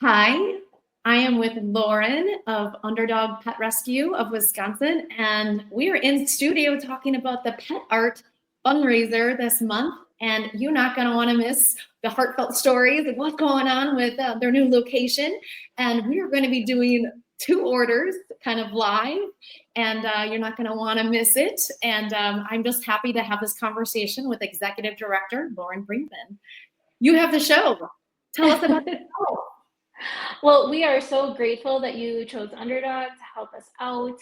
Hi, I am with Lauren of Underdog Pet Rescue of Wisconsin, and we are in studio talking about the pet art fundraiser this month. And you're not going to want to miss the heartfelt stories of what's going on with their new location. And we are going to be doing 2 orders kind of live, and you're not going to want to miss it. And I'm just happy to have this conversation with Executive Director Lauren Brinkman. You have the show. Tell us about the show. Well, we are so grateful that you chose Underdog to help us out.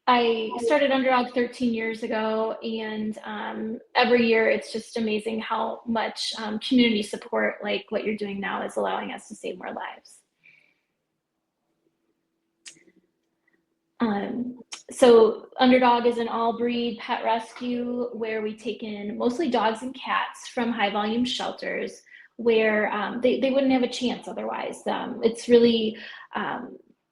I started Underdog 13 years ago, and every year it's just amazing how much community support, like what you're doing now, is allowing us to save more lives. So Underdog is an all-breed pet rescue where we take in mostly dogs and cats from high-volume shelters where they wouldn't have a chance otherwise. It's really,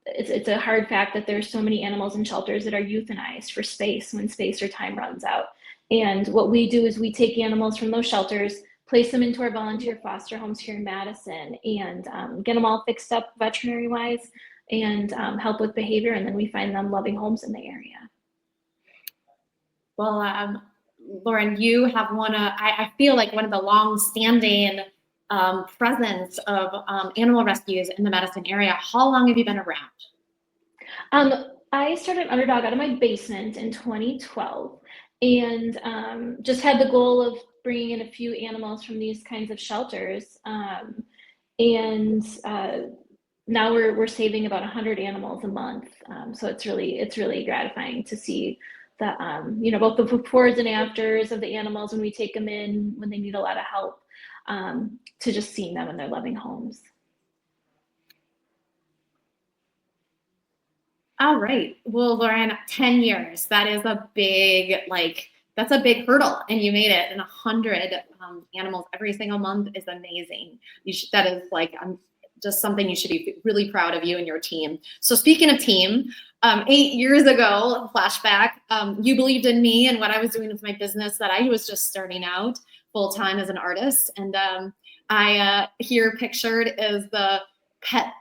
it's a hard fact that there's so many animals in shelters that are euthanized for space when space or time runs out. And what we do is we take animals from those shelters, place them into our volunteer foster homes here in Madison, and get them all fixed up veterinary-wise, and help with behavior, and then we find them loving homes in the area. Well, Lauren, you have I feel like one of the long-standing presence of animal rescues in the Madison area. How long have you been around? I started Underdog out of my basement in 2012, and just had the goal of bringing in a few animals from these kinds of shelters, now we're saving about 100 animals a month. So it's really gratifying to see that, both the befores and afters of the animals when we take them in, when they need a lot of help, to just seeing them in their loving homes. All right. Well, Lauren, 10 years, that is a big, that's a big hurdle, and you made it. And 100 animals every single month is amazing. That is just something you should be really proud of you and your team. So speaking of team, 8 years ago, flashback, you believed in me and what I was doing with my business, that I was just starting out full-time as an artist. And I here pictured is the pet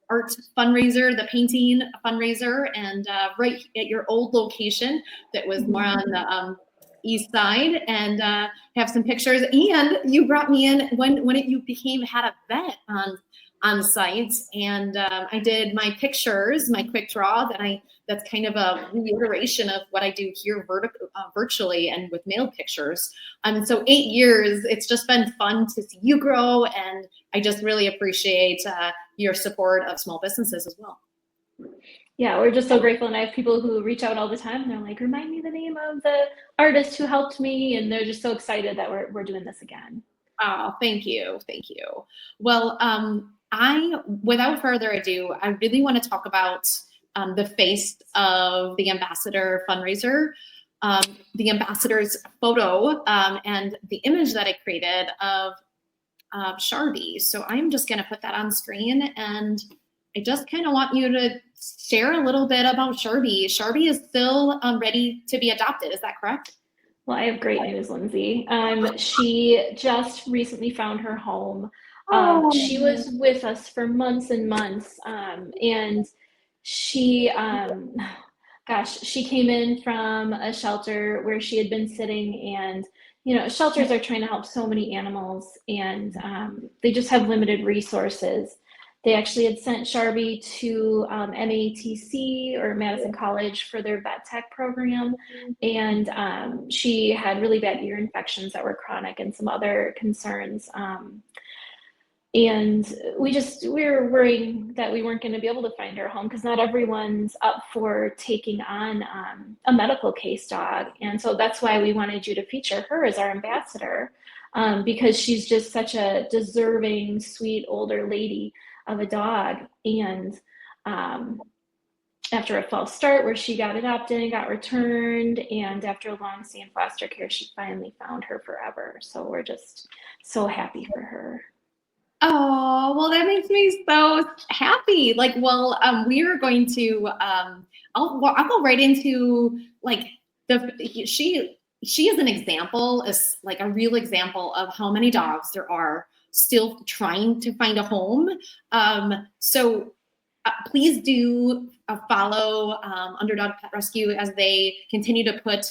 art fundraiser, the painting fundraiser, and right at your old location that was more on the east side, and have some pictures. And you brought me in when you had a vet on site, and I did my pictures, my quick draw that's kind of a reiteration of what I do here virtually and with mailed pictures. So 8 years, it's just been fun to see you grow, and I just really appreciate your support of small businesses as well. Yeah, we're just so grateful, and I have people who reach out all the time, and they're like, remind me the name of the artist who helped me, and they're just so excited that we're doing this again. Oh, thank you. Well, without further ado, I really want to talk about the face of the ambassador fundraiser, the ambassador's photo, and the image that I created of Sharpie. So I'm just going to put that on screen, and I just kind of want you to share a little bit about Sharpie. Sharpie is still ready to be adopted. Is that correct? Well, I have great news, Lindsay. She just recently found her home. She was with us for months and months, and she came in from a shelter where she had been sitting, and shelters are trying to help so many animals, and they just have limited resources. They actually had sent Sharpie to MATC, or Madison College, for their vet tech program, and she had really bad ear infections that were chronic and some other concerns. And we were worrying that we weren't going to be able to find her home, because not everyone's up for taking on a medical case dog. And so that's why we wanted you to feature her as our ambassador, because she's just such a deserving, sweet, older lady of a dog. And after a false start where she got adopted and got returned, and after a long stay in foster care, she finally found her forever. So we're just so happy for her. Oh, well, that makes me so happy. We are going to, I'll go right into she is an example, is like a real example of how many dogs there are still trying to find a home. So please do follow Underdog Pet Rescue as they continue to put,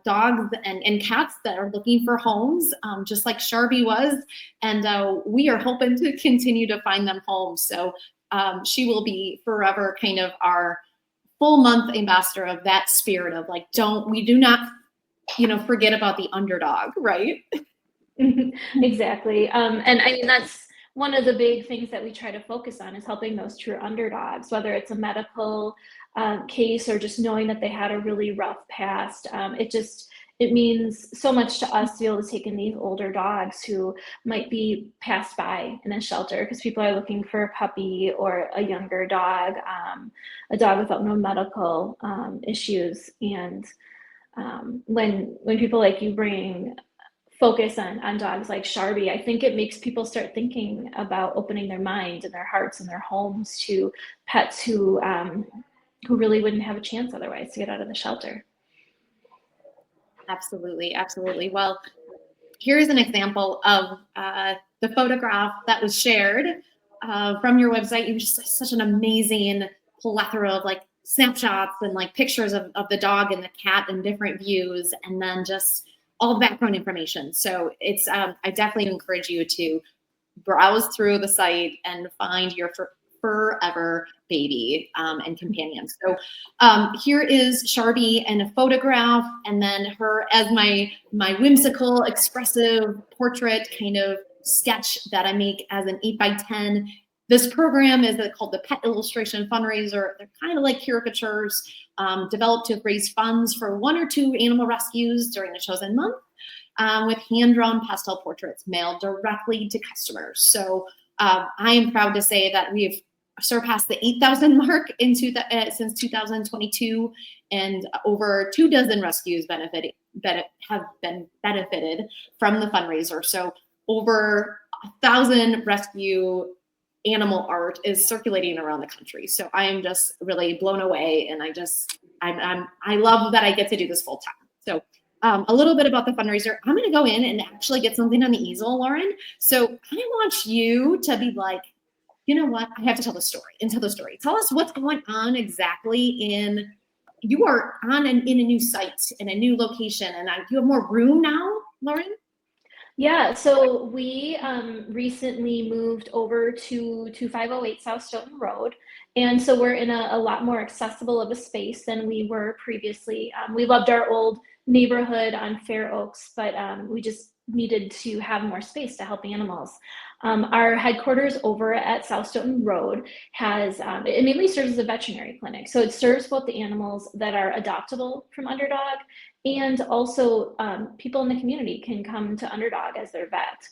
dogs and cats that are looking for homes, just like Sharpie was. And we are hoping to continue to find them homes. So she will be forever kind of our full month ambassador of that spirit of like, we do not, forget about the underdog, right? Exactly. And I mean, that's one of the big things that we try to focus on is helping those true underdogs, whether it's a medical case or just knowing that they had a really rough past. It means so much to us to be able to take in these older dogs who might be passed by in a shelter because people are looking for a puppy or a younger dog, a dog without no medical issues. And when people like you bring focus on dogs like Sharpie, I think it makes people start thinking about opening their mind and their hearts and their homes to pets who really wouldn't have a chance otherwise to get out of the shelter. Absolutely, absolutely. Well, here's an example of the photograph that was shared from your website. You just such an amazing plethora of like snapshots and like pictures of the dog and the cat in different views, and then just all the background information. So it's I definitely encourage you to browse through the site and find your forever baby and companion. So here is Sharpie and a photograph, and then her as my whimsical, expressive portrait kind of sketch that I make as an 8x10. This program is called the Pet Illustration Fundraiser. They're kind of like caricatures developed to raise funds for 1 or 2 animal rescues during a chosen month with hand-drawn pastel portraits mailed directly to customers. So I am proud to say that we've surpassed the 8,000 mark since 2022, and over 24 rescues have been benefited from the fundraiser. So over 1,000 rescue animal art is circulating around the country. So I am just really blown away, and I love that I get to do this full time. So a little bit about the fundraiser. I'm going to go in and actually get something on the easel, Lauren. So I want you to be like, you know what? I have to tell the story. Tell us what's going on exactly you are in a new site, in a new location, and you have more room now, Lauren? Yeah, so we recently moved over to 2508 South Stoughton Road. And so we're in a lot more accessible of a space than we were previously. We loved our old neighborhood on Fair Oaks, but we just needed to have more space to help animals. Our headquarters over at South Stoughton Road it mainly serves as a veterinary clinic. So it serves both the animals that are adoptable from Underdog, and also people in the community can come to Underdog as their vet.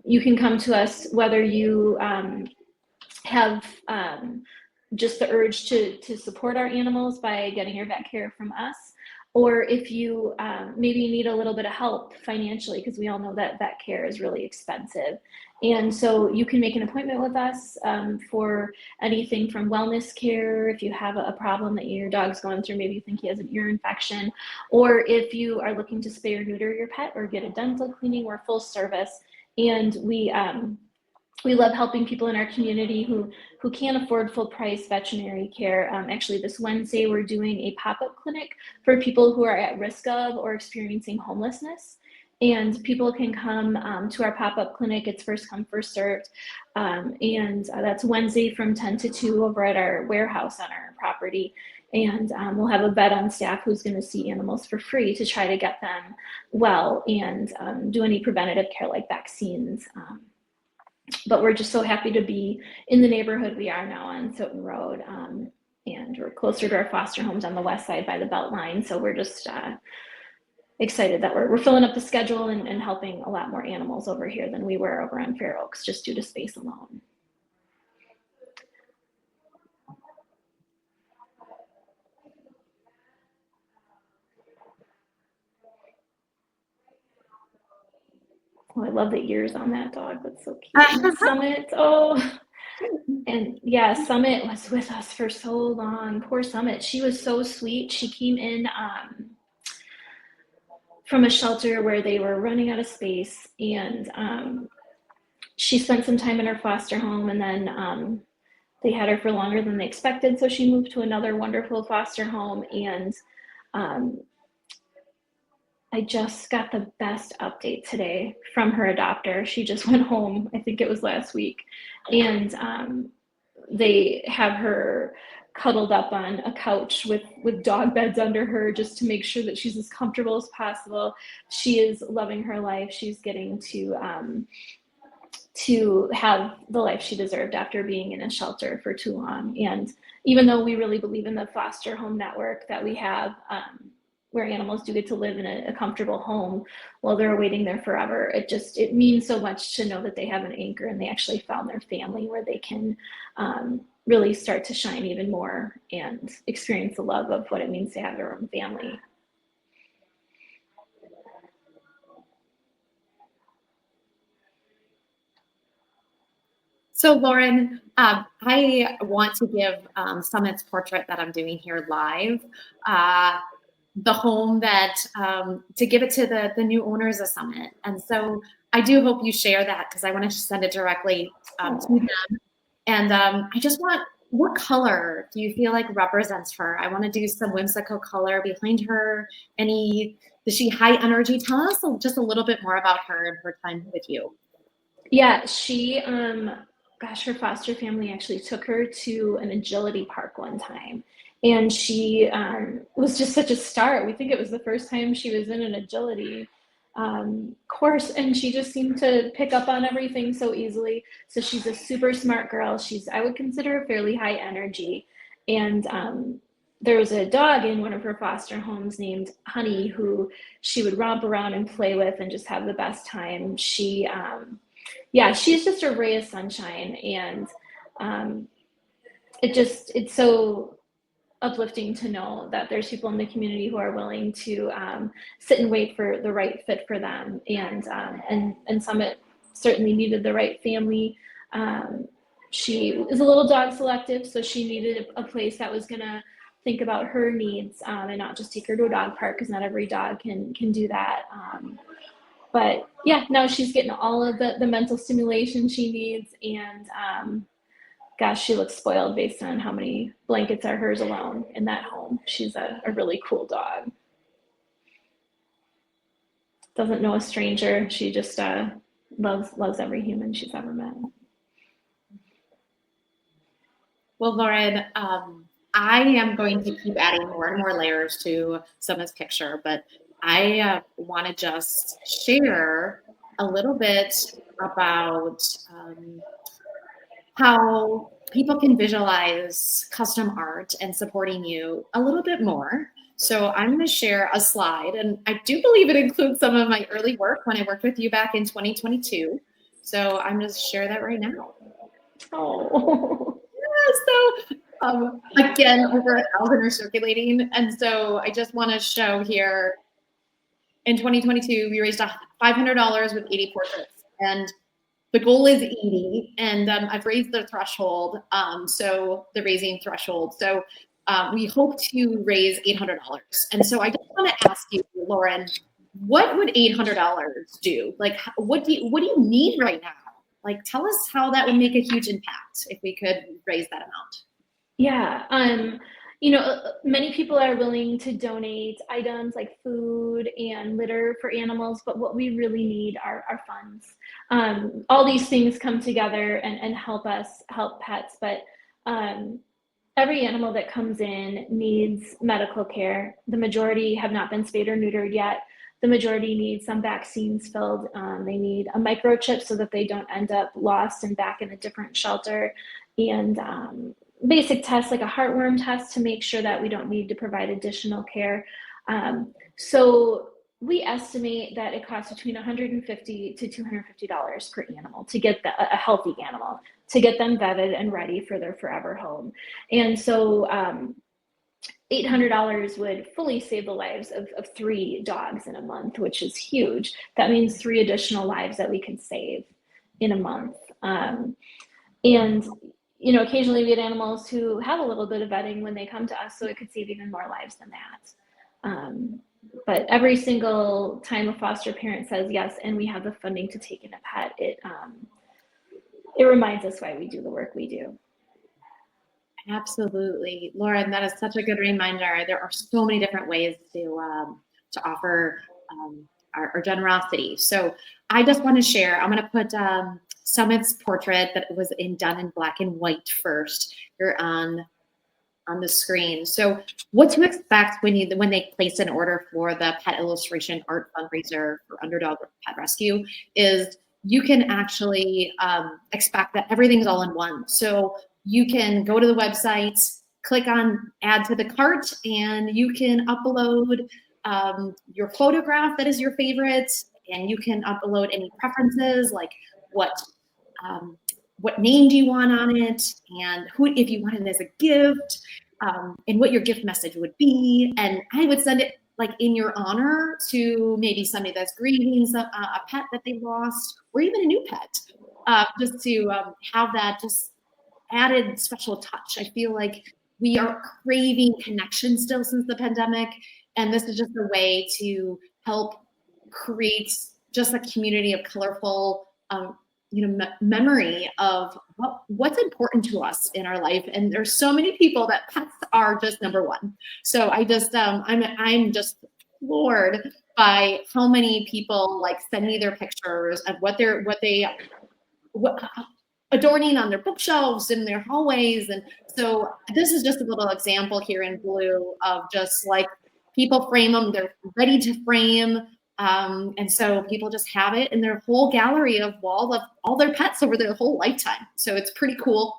You can come to us whether you have just the urge to support our animals by getting your vet care from us, or if you maybe need a little bit of help financially, because we all know that vet care is really expensive. And so you can make an appointment with us for anything from wellness care, if you have a problem that your dog's going through, maybe you think he has an ear infection, or if you are looking to spay or neuter your pet or get a dental cleaning, we're full service. And we love helping people in our community who can't afford full price veterinary care. Actually, this Wednesday, we're doing a pop-up clinic for people who are at risk of or experiencing homelessness. And people can come to our pop-up clinic. It's first come, first served. And that's Wednesday from 10 to 2 over at our warehouse on our property. And we'll have a vet on staff who's going to see animals for free to try to get them well and do any preventative care like vaccines. But we're just so happy to be in the neighborhood we are now on Stoughton Road. And we're closer to our foster homes on the west side by the Beltline. So we're just excited that we're filling up the schedule and helping a lot more animals over here than we were over on Fair Oaks, just due to space alone. Oh, I love the ears on that dog. That's so cute. Summit, oh. And yeah, Summit was with us for so long. Poor Summit. She was so sweet. She came in from a shelter where they were running out of space, and she spent some time in her foster home, and then they had her for longer than they expected, so she moved to another wonderful foster home. And um, I just got the best update today from her adopter. She just went home, I think it was last week, and they have her cuddled up on a couch with dog beds under her, just to make sure that she's as comfortable as possible. She is loving her life. She's getting to have the life she deserved after being in a shelter for too long. And even though we really believe in the foster home network that we have, where animals do get to live in a comfortable home while they're awaiting their forever, it means so much to know that they have an anchor and they actually found their family where they can really start to shine even more and experience the love of what it means to have their own family. So Lauren, I want to give Summit's portrait that I'm doing here live, the home that, to give it to the new owners of Summit. And so I do hope you share that, because I want to send it directly to them. And I just want, what color do you feel like represents her? I want to do some whimsical color behind her. Is she high energy? Tell us just a little bit more about her and her time with you. Yeah, she, her foster family actually took her to an agility park one time. And she was just such a star. We think it was the first time she was in an agility course, and she just seemed to pick up on everything so easily. So she's a super smart girl. I would consider her fairly high energy. And there was a dog in one of her foster homes named Honey, who she would romp around and play with and just have the best time. She's just a ray of sunshine, and it's so uplifting to know that there's people in the community who are willing to sit and wait for the right fit for them. And Summit certainly needed the right family. She is a little dog selective, so she needed a place that was gonna think about her needs and not just take her to a dog park, because not every dog can do that. But yeah, now she's getting all of the mental stimulation she needs, and gosh, she looks spoiled based on how many blankets are hers alone in that home. She's a really cool dog. Doesn't know a stranger. She just loves every human she's ever met. Well, Lauren, I am going to keep adding more and more layers to Summit's picture, but I want to just share a little bit about how people can visualize custom art and supporting you a little bit more. So I'm going to share a slide, and I do believe it includes some of my early work when I worked with you back in 2022. So I'm going to share that right now. Oh. Yeah, so again, over 1,000 are circulating. And so I just want to show here, in 2022, we raised $500 with 80 portraits. And the goal is 80, and I've raised the threshold, so the raising threshold. So we hope to raise $800. And so I just want to ask you, Lauren, what would $800 do? Like, what do you need right now? Like, tell us how that would make a huge impact if we could raise that amount. Yeah, many people are willing to donate items like food and litter for animals, but what we really need are funds. All these things come together and help us help pets, but every animal that comes in needs medical care. The majority have not been spayed or neutered yet. The majority need some vaccines filled. They need a microchip so that they don't end up lost and back in a different shelter. And basic tests like a heartworm test to make sure that we don't need to provide additional care. So we estimate that it costs between $150 to $250 per animal to get a healthy animal, to get them vetted and ready for their forever home. And so $800 would fully save the lives of 3 dogs in a month, which is huge. That means 3 additional lives that we could save in a month. And occasionally we get animals who have a little bit of vetting when they come to us, so it could save even more lives than that. But every single time a foster parent says yes, and we have the funding to take in a pet, it reminds us why we do the work we do. Absolutely. Lauren, that is such a good reminder. There are so many different ways to offer our generosity. So I just want to share, I'm going to put Summit's portrait that was done in black and white first here on the screen. So what to expect when they place an order for the pet illustration art fundraiser for Underdog Pet Rescue is you can actually expect that everything's all in one. So you can go to the website, click on add to the cart, and you can upload your photograph that is your favorite, and you can upload any preferences like what name do you want on it, and who, if you want it as a gift, and what your gift message would be. And I would send it like in your honor to maybe somebody that's grieving a pet that they lost, or even a new pet, just to have that just added special touch. I feel like we are craving connection still since the pandemic, and this is just a way to help create just a community of colorful memory of what's important to us in our life. And there's so many people that pets are just number one. So I just I'm just floored by how many people like send me their pictures of what adorning on their bookshelves in their hallways. And so this is just a little example here in blue of just like people frame them, they're ready to frame. And so people just have it in their whole gallery of wall of all their pets over their whole lifetime. So it's pretty cool.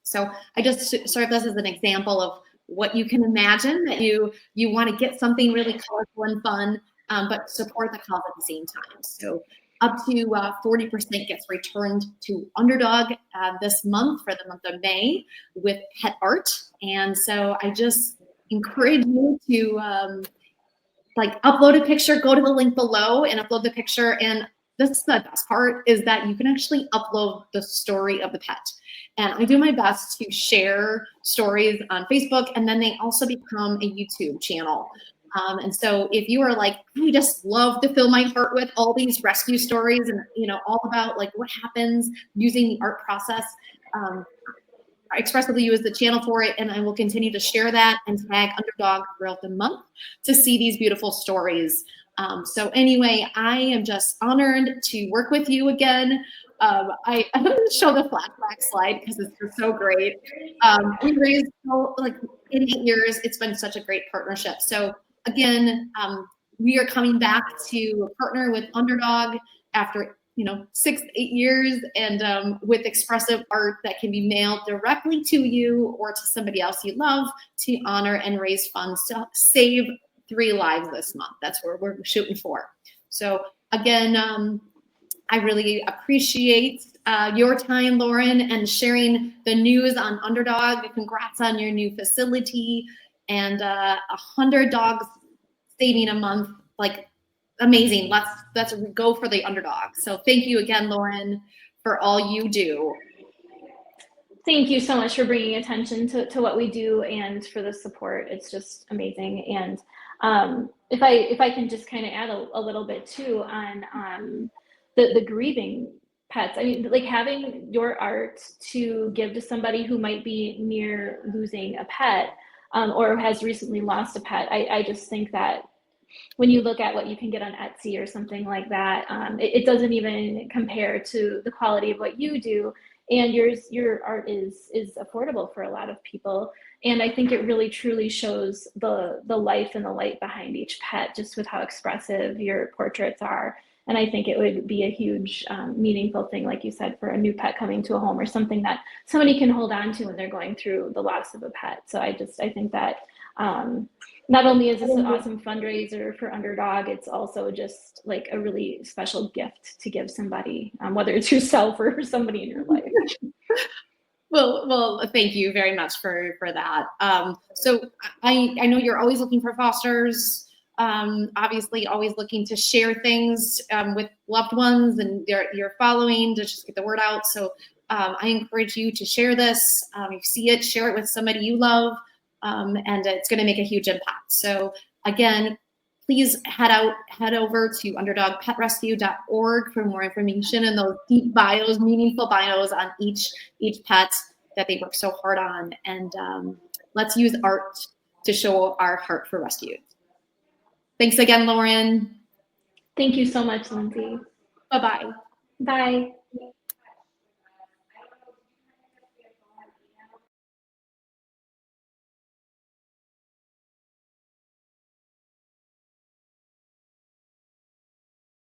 So I just serve this as an example of what you can imagine, that you want to get something really colorful and fun, but support the cause at the same time. So up to 40% gets returned to Underdog this month for the month of May with pet art. And so I just encourage you to like upload a picture, go to the link below and upload the picture. And this is the best part, is that you can actually upload the story of the pet. And I do my best to share stories on Facebook, and then they also become a YouTube channel. And so if you are like, I just love to fill my heart with all these rescue stories and, all about like what happens using the art process, Expressively use the channel for it, and I will continue to share that and tag Underdog throughout the month to see these beautiful stories. So anyway, I am just honored to work with you again. I'm going to show the flashback slide because it's just so great. We raised like in 8 years. It's been such a great partnership. So again, we are coming back to partner with Underdog after 6 to 8 years, and with expressive art that can be mailed directly to you or to somebody else you love to honor and raise funds to save 3 lives this month. That's where we're shooting for. So again, I really appreciate your time, Lauren, and sharing the news on Underdog. Congrats on your new facility, and 100 dogs saving a month, like amazing. Let's go for the Underdog. So thank you again, Lauren, for all you do. Thank you so much for bringing attention to what we do and for the support. It's just amazing. And if I can just kind of add a little bit too on the grieving pets. I mean, like having your art to give to somebody who might be near losing a pet or has recently lost a pet. I just think that when you look at what you can get on Etsy or something like that, it doesn't even compare to the quality of what you do. And your art is affordable for a lot of people. And I think it really truly shows the life and the light behind each pet, just with how expressive your portraits are. And I think it would be a huge meaningful thing, like you said, for a new pet coming to a home, or something that somebody can hold on to when they're going through the loss of a pet. So I think that not only is this an awesome fundraiser for Underdog, it's also just like a really special gift to give somebody, whether it's yourself or somebody in your life. Well, thank you very much for that. So I know you're always looking for fosters, obviously always looking to share things with loved ones and your following to just get the word out. So I encourage you to share this. If you see it, share it with somebody you love. And it's going to make a huge impact. So again, please head over to underdogpetrescue.org for more information and those deep bios, meaningful bios on each pet that they work so hard on. And let's use art to show our heart for rescue. Thanks again, Lauren. Thank you so much, Lindsey. Bye-bye. Bye.